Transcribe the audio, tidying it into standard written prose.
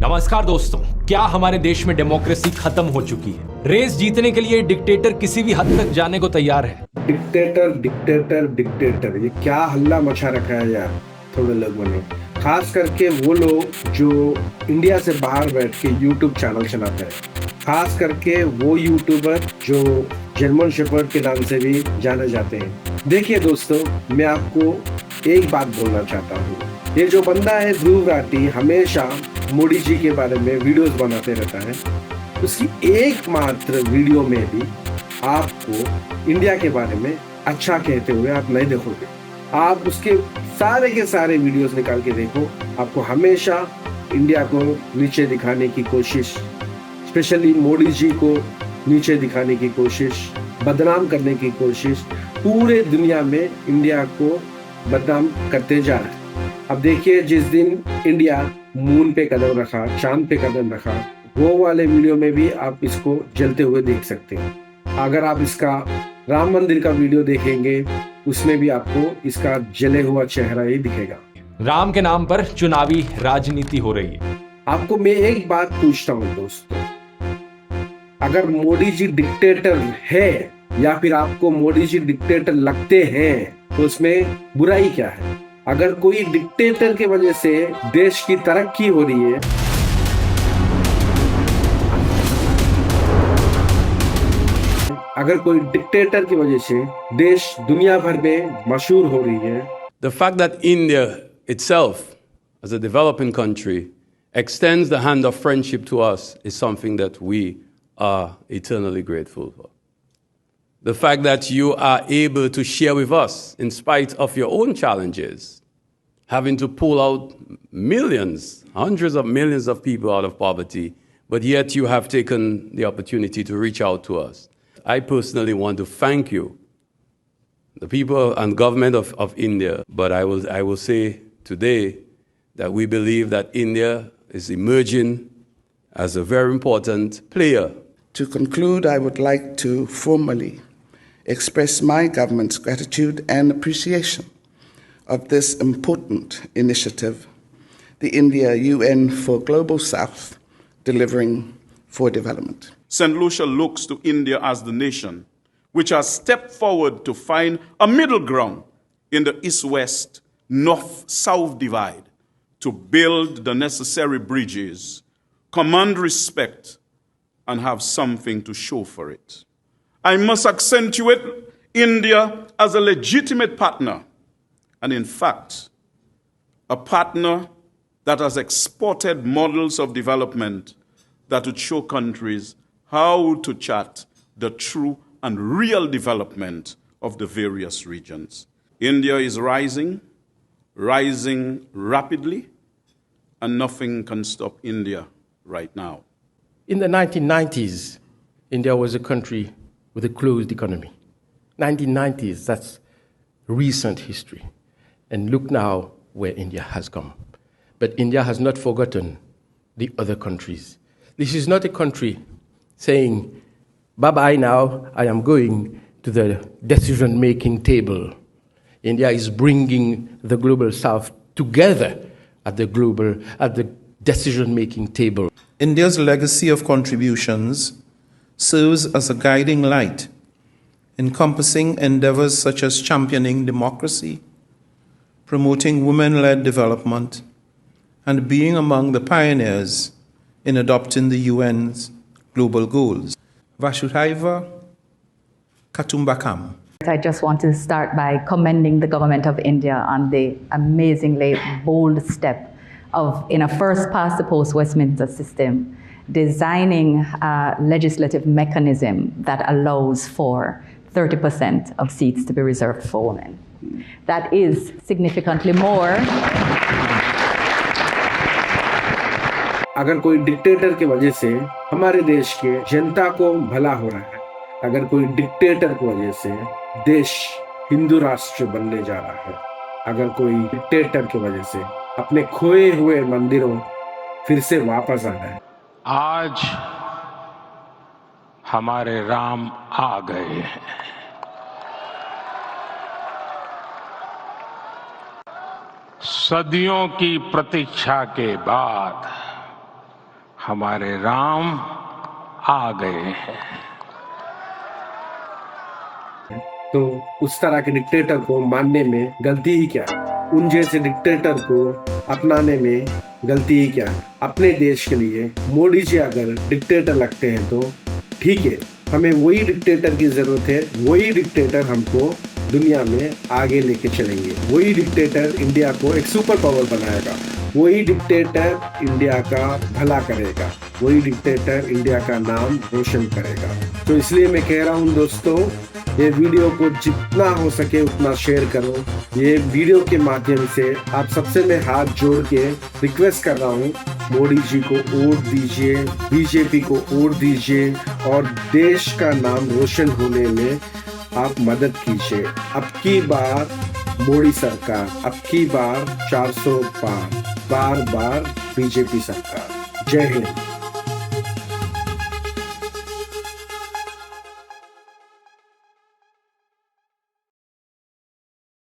नमस्कार दोस्तों, क्या हमारे देश में डेमोक्रेसी खत्म हो चुकी है? रेस जीतने के लिए डिक्टेटर किसी भी हद तक जाने को तैयार है। डिक्टेटर डिक्टेटर डिक्टेटर, ये क्या हल्ला मचा रखा है यार थोड़े लोगों ने। खास करके वो लोग जो इंडिया से बाहर बैठ के यूट्यूब चैनल चलाते हैं, खास करके वो यूट्यूबर जो जर्मन शेफर्ड के नाम से भी जाने जाते हैं। देखिए दोस्तों, मैं आपको एक बात बोलना चाहता हूँ। ये जो बंदा है ध्रुव राठी, हमेशा मोदी जी के बारे में वीडियोस बनाते रहता है। उसकी एकमात्र वीडियो में भी आपको इंडिया के बारे में अच्छा कहते हुए आप नहीं देखोगे। आप उसके सारे के सारे वीडियोस निकाल के देखो, आपको हमेशा इंडिया को नीचे दिखाने की कोशिश, स्पेशली मोदी जी को नीचे दिखाने की कोशिश, बदनाम करने की कोशिश, पूरे दुनिया में इंडिया को बदनाम करते जा रहा है। अब देखिए, जिस दिन इंडिया मून पे कदम रखा, चांद पे कदम रखा, वो वाले वीडियो में भी आप इसको जलते हुए देख सकते हैं। अगर आप इसका राम मंदिर का वीडियो देखेंगे, उसमें भी आपको इसका जले हुआ चेहरा ही दिखेगा। राम के नाम पर चुनावी राजनीति हो रही है। आपको मैं एक बात पूछता हूँ दोस्तों, अगर मोदी जी डिक्टेटर है या फिर आपको मोदी जी डिक्टेटर लगते हैं, तो उसमें बुराई क्या है? अगर कोई डिक्टेटर के वजह से देश की तरक्की हो रही है, अगर कोई डिक्टेटर की वजह से देश दुनिया भर में मशहूर हो रही है, The fact that India itself, as a developing country, extends the hand of friendship to us is something that we are eternally grateful for. The fact that you are able to share with us, in spite of your own challenges, having to pull out millions, hundreds of millions of people out of poverty, but yet you have taken the opportunity to reach out to us. I personally want to thank you, the people and government of India, but I will say today that we believe that India is emerging as a very important player. To conclude, I would like to formally express my government's gratitude and appreciation of this important initiative, the India UN for Global South, delivering for development. St. Lucia looks to India as the nation which has stepped forward to find a middle ground in the East-West, North-South divide, to build the necessary bridges, command respect, and have something to show for it. I must accentuate India as a legitimate partner, and in fact, a partner that has exported models of development that would show countries how to chart the true and real development of the various regions. India is rising rapidly, and nothing can stop India right now. In the 1990s, India was a country with a closed economy. 1990s, that's recent history. And look now where India has come. But India has not forgotten the other countries. This is not a country saying, bye-bye now, I am going to the decision-making table. India is bringing the Global South together at the decision-making table. India's legacy of contributions serves as a guiding light, encompassing endeavors such as championing democracy, promoting women-led development, and being among the pioneers in adopting the UN's global goals. Vasudhaiva Kutumbakam. I just want to start by commending the government of India on the amazingly bold step of, in a first-past-the-post Westminster system, designing a legislative mechanism that allows for 30% of seats to be reserved for women. That is significantly more. अगर कोई dictator की वजह से हमारे देश के जनता को भला हो रहा है, अगर कोई डिक्टेटर की वजह से देश हिंदू राष्ट्र बनने जा रहा है, अगर कोई डिक्टेटर की वजह से अपने खोए हुए मंदिरों फिर से वापस आ रहा है, आज हमारे राम आ गए हैं। सदियों की प्रतीक्षा के बाद हमारे राम आ गए हैं। तो उस तरह के डिक्टेटर को मानने में गलती ही क्या? उन जैसे डिक्टेटर को अपनाने में गलती ही क्या? अपने देश के लिए मोदी जी अगर डिक्टेटर लगते हैं तो ठीक है, हमें वही डिक्टेटर की जरूरत है। वही डिक्टेटर हमको दुनिया में आगे लेके चलेंगे। वही डिक्टेटर इंडिया को एक सुपर पावर बनाएगा। वही डिक्टेटर इंडिया का भला करेगा। वही डिक्टेटर इंडिया का नाम रोशन करेगा। तो इसलिए मैं कह रहा हूँ दोस्तों, ये वीडियो को जितना हो सके उतना शेयर करो। ये वीडियो के माध्यम से आप सबसे मैं हाथ जोड़ के रिक्वेस्ट कर रहा हूँ, मोदी जी को वोट दीजिए, बीजेपी को वोट दीजिए और देश का नाम रोशन होने में आप मदद कीजिए। अब की बार मोदी सरकार, अब की बार 400 पार, बार बार बीजेपी सरकार। जय हिंद।